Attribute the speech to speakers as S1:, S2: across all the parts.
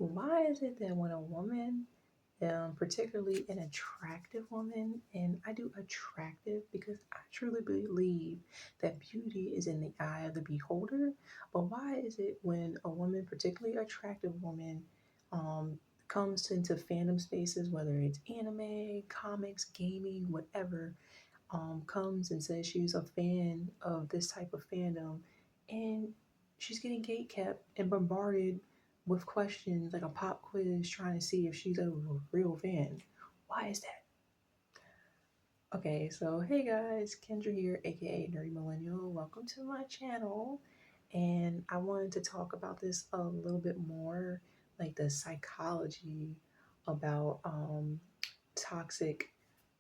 S1: Why is it that when a woman, particularly an attractive woman, and I do attractive because I truly believe that beauty is in the eye of the beholder, but why is it when a woman, particularly attractive woman, um, comes into fandom spaces, whether it's anime, comics, gaming, whatever, comes and says she's a fan of this type of fandom, and she's getting gatekept and bombarded with questions like a pop quiz trying to see if she's a real fan. Why is that? Okay, so hey guys, Kendra here, aka Nerdy Millennial. Welcome to my channel. And I wanted to talk about this a little bit more, like the psychology about toxic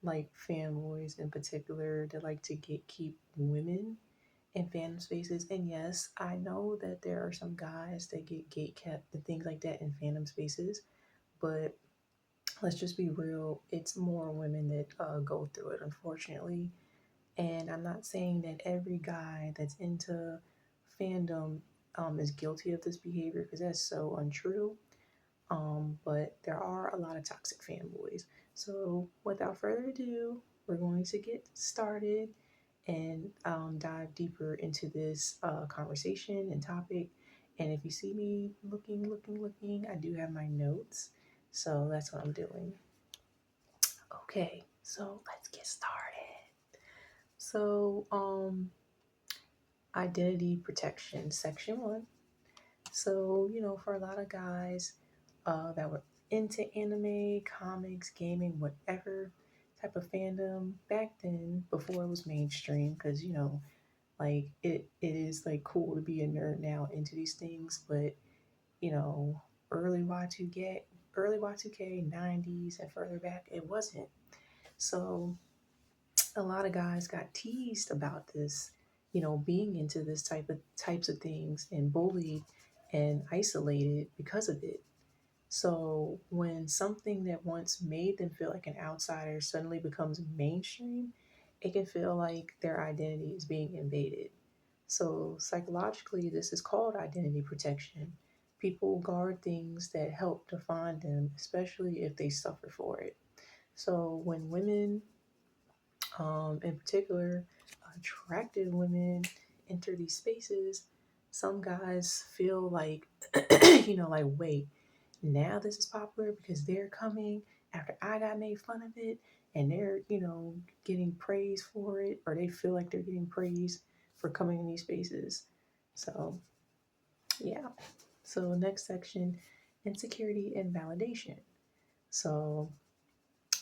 S1: like fanboys in particular that like to gatekeep women in fandom spaces. And yes, I know that there are some guys that get gatekept and things like that in fandom spaces, but let's just be real, it's more women that go through it, unfortunately. And I'm not saying that every guy that's into fandom is guilty of this behavior because that's so untrue. But there are a lot of toxic fanboys. So without further ado, we're going to get started and dive deeper into this conversation and topic. And if you see me looking, I do have my notes. So that's what I'm doing. Okay, so let's get started. So, identity protection, section one. So, for a lot of guys that were into anime, comics, gaming, whatever type of fandom back then, before it was mainstream, because, like it is like cool to be a nerd now into these things, but, you know, early Y2K, early Y2K, 90s, and further back, it wasn't. So, a lot of guys got teased about this, being into this types of things and bullied and isolated because of it. So when something that once made them feel like an outsider suddenly becomes mainstream, it can feel like their identity is being invaded. So psychologically, this is called identity protection. People guard things that help define them, especially if they suffer for it. So when women, in particular, attractive women enter these spaces, some guys feel like, like, wait, now this is popular because they're coming after I got made fun of it and they're, getting praise for it, or they feel like they're getting praise for coming in these spaces. So, yeah. So, next section, insecurity and validation. So,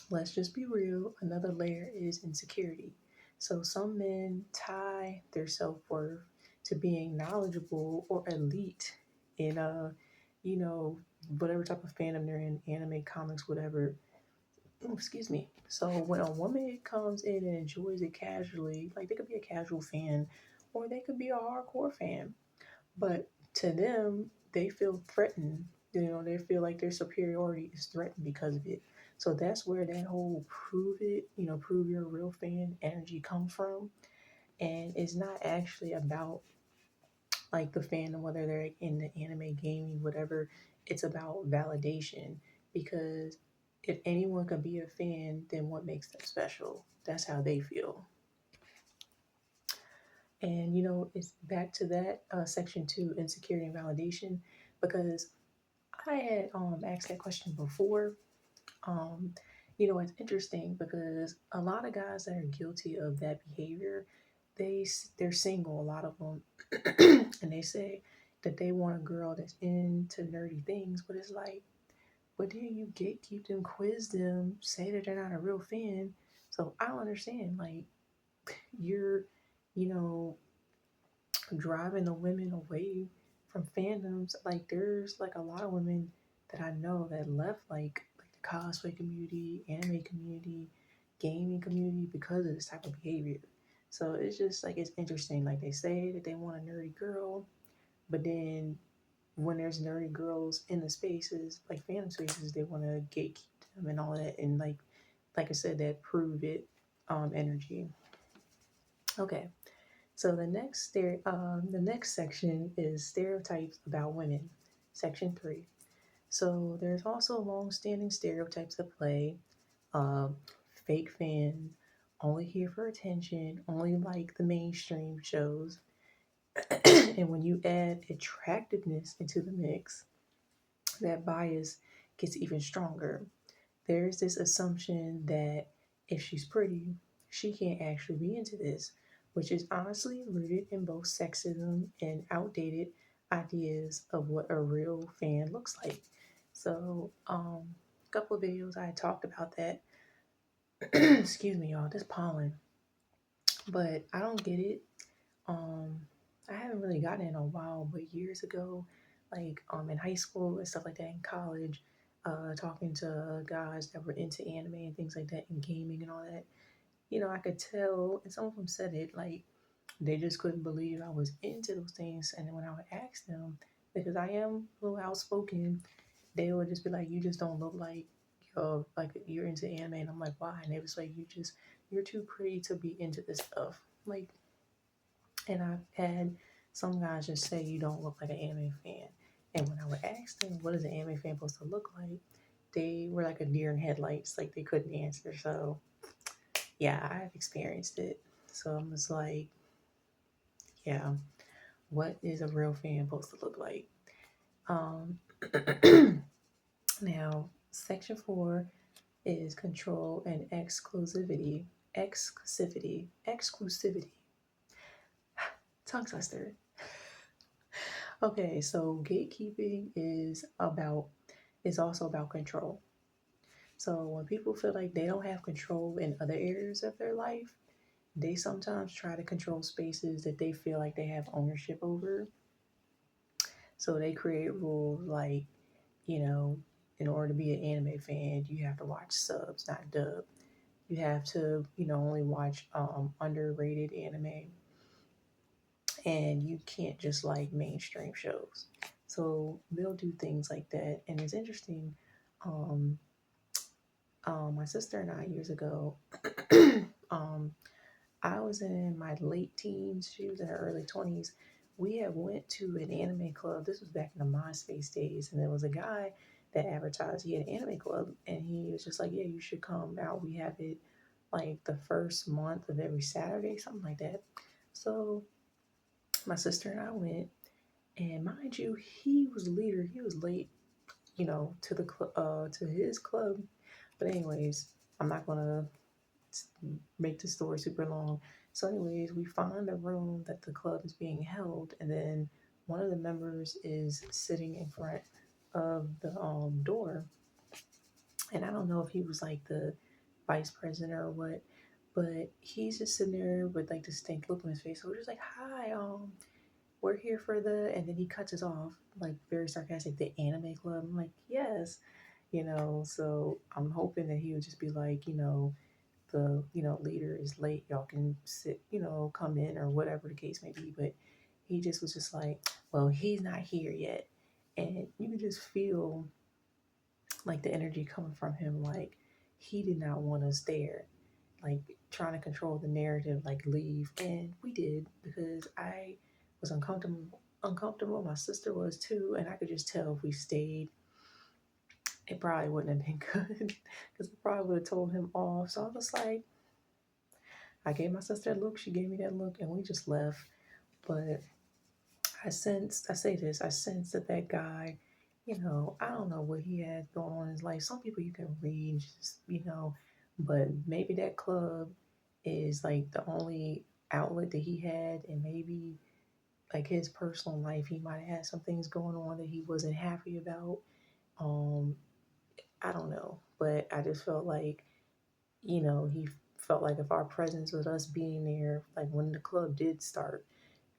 S1: let's just be real. Another layer is insecurity. So some men tie their self-worth to being knowledgeable or elite in you know, whatever type of fandom they're in, anime, comics, whatever. Oh, excuse me. So when a woman comes in and enjoys it casually, like they could be a casual fan or they could be a hardcore fan. But to them, they feel threatened. They feel like their superiority is threatened because of it. So that's where that whole prove it, prove you're a real fan energy comes from. And it's not actually about like the fandom, whether they're in the anime, gaming, whatever. It's about validation because if anyone can be a fan, then what makes them special? That's how they feel. And it's back to that section two, insecurity and validation, because I had asked that question before. Um, it's interesting because a lot of guys that are guilty of that behavior, they're single, a lot of them, and they say that they want a girl that's into nerdy things, but it's like, but then you gatekeep them, quiz them, say that they're not a real fan. So I don't understand. Like you're, you know, driving the women away from fandoms. Like there's like a lot of women that I know that left like the cosplay community, anime community, gaming community because of this type of behavior. So it's just like it's interesting. Like they say that they want a nerdy girl, but then when there's nerdy girls in the spaces, like fandom spaces, they want to gatekeep them and all that. And like I said, that prove it energy. Okay. So the next section is stereotypes about women, section three. So there's also long-standing stereotypes at play. Um, Fake fans, only here for attention, only like the mainstream shows. And when you add attractiveness into the mix, that bias gets even stronger. There's this assumption that if she's pretty, she can't actually be into this, which is honestly rooted in both sexism and outdated ideas of what a real fan looks like. So, a couple of videos I talked about that. Excuse me, y'all, this pollen. But I don't get it. Um, I haven't really gotten it in a while, but years ago, like in high school and stuff like that, in college, talking to guys that were into anime and things like that, and gaming and all that, I could tell, and some of them said it, like they just couldn't believe I was into those things. And then when I would ask them, because I am a little outspoken, they would just be like, "You just don't look like you're into anime." And I'm like, "Why?" And they was like, "You're too pretty to be into this stuff." Like, and I've had some guys just say you don't look like an anime fan. And when I would ask them what is an anime fan supposed to look like, they were like a deer in headlights, like they couldn't answer. So yeah, I've experienced it. So I'm just like, yeah, what is a real fan supposed to look like? Um, Now, section 4 is control and exclusivity. Exclusivity. Tongue twister. Okay, so gatekeeping is also about control. So when people feel like they don't have control in other areas of their life, they sometimes try to control spaces that they feel like they have ownership over. So they create rules like, you know, in order to be an anime fan, you have to watch subs, not dub. You have to, only watch underrated anime, and you can't just like mainstream shows. So they'll do things like that, and it's interesting. Um, my sister and I years ago, um, I was in my late teens. She was in her early 20s. We had went to an anime club. This was back in the MySpace days, and there was a guy that advertised he had an anime club, and he was just like, "Yeah, you should come out. We have it like the first month of every Saturday, something like that." So my sister and I went, and mind you, he was the leader. He was late, to the to his club. But anyways, I'm not gonna make the story super long. So, anyways, we find a room that the club is being held, and then one of the members is sitting in front of the door. And I don't know if he was like the vice president or what, but he's just sitting there with like this stank look on his face. So we're just like, "Hi, we're here for the," and then he cuts us off, like very sarcastic, "the anime club." I'm like, "Yes." So I'm hoping that he would just be like, the leader is late, y'all can sit, come in or whatever the case may be. But he just was just like, "Well, he's not here yet." And you could just feel like the energy coming from him, like he did not want us there, like trying to control the narrative, like leave. And we did, because I was uncomfortable, my sister was too, and I could just tell if we stayed, it probably wouldn't have been good, because I probably would have told him off. So I was like, I gave my sister that look, she gave me that look, and we just left. But I sensed that that guy, I don't know what he had going on in his life. Some people you can read, just, but maybe that club is like the only outlet that he had, and maybe like his personal life, he might have had some things going on that he wasn't happy about. Um, I don't know, but I just felt like, he felt like if our presence with us being there, like when the club did start,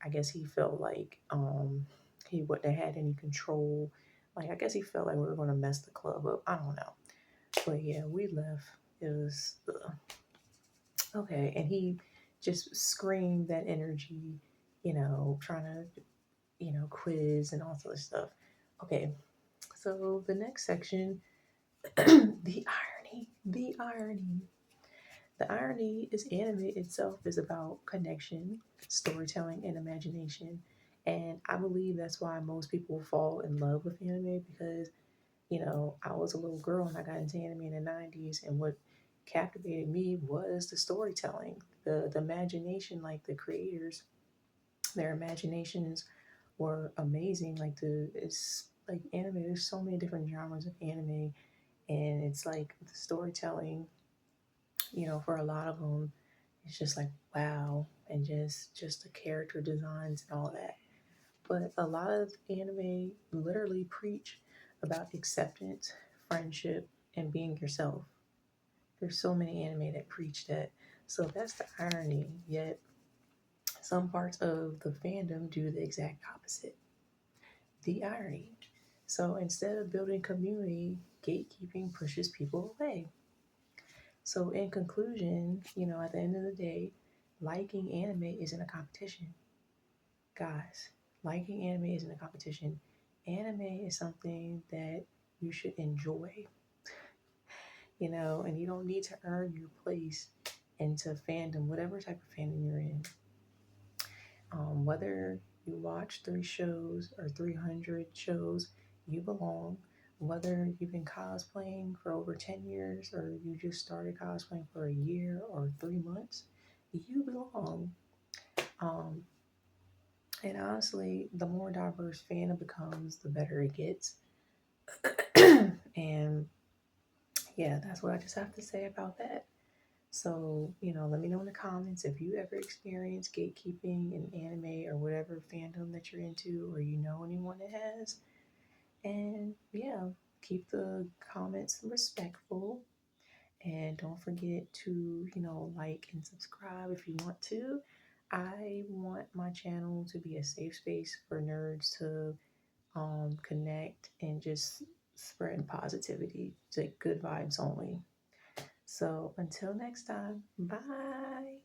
S1: I guess he felt like he wouldn't have had any control. Like I guess he felt like we were gonna mess the club up. I don't know. But yeah, we left. It was okay, and he just screamed that energy, trying to quiz and all sort of stuff. Okay, so the next section, the irony, the irony. The irony is anime itself is about connection, storytelling, and imagination. And I believe that's why most people fall in love with anime, because I was a little girl and I got into anime in the 90s, and what captivated me was the storytelling, the imagination, like the creators, their imaginations were amazing. Like it's like anime, there's so many different genres of anime, and it's like the storytelling, for a lot of them, it's just like wow, and just the character designs and all that. But a lot of anime literally preach about acceptance, friendship, and being yourself. There's so many anime that preach that. So that's the irony. Yet some parts of the fandom do the exact opposite. The irony. So instead of building community, gatekeeping pushes people away. So in conclusion, at the end of the day, liking anime isn't a competition. Guys, liking anime isn't a competition. Anime is something that you should enjoy, and you don't need to earn your place into fandom, whatever type of fandom you're in. Whether you watch 3 shows or 300 shows, you belong. Whether you've been cosplaying for over 10 years or you just started cosplaying for a year or 3 months, you belong. Um, and honestly, the more diverse fandom becomes, the better it gets. And yeah, that's what I just have to say about that. So, let me know in the comments if you ever experienced gatekeeping in anime or whatever fandom that you're into, or you know anyone that has. And yeah, keep the comments respectful. And don't forget to, like and subscribe if you want to. I want my channel to be a safe space for nerds to connect and just spread positivity, like good vibes only. So until next time, bye.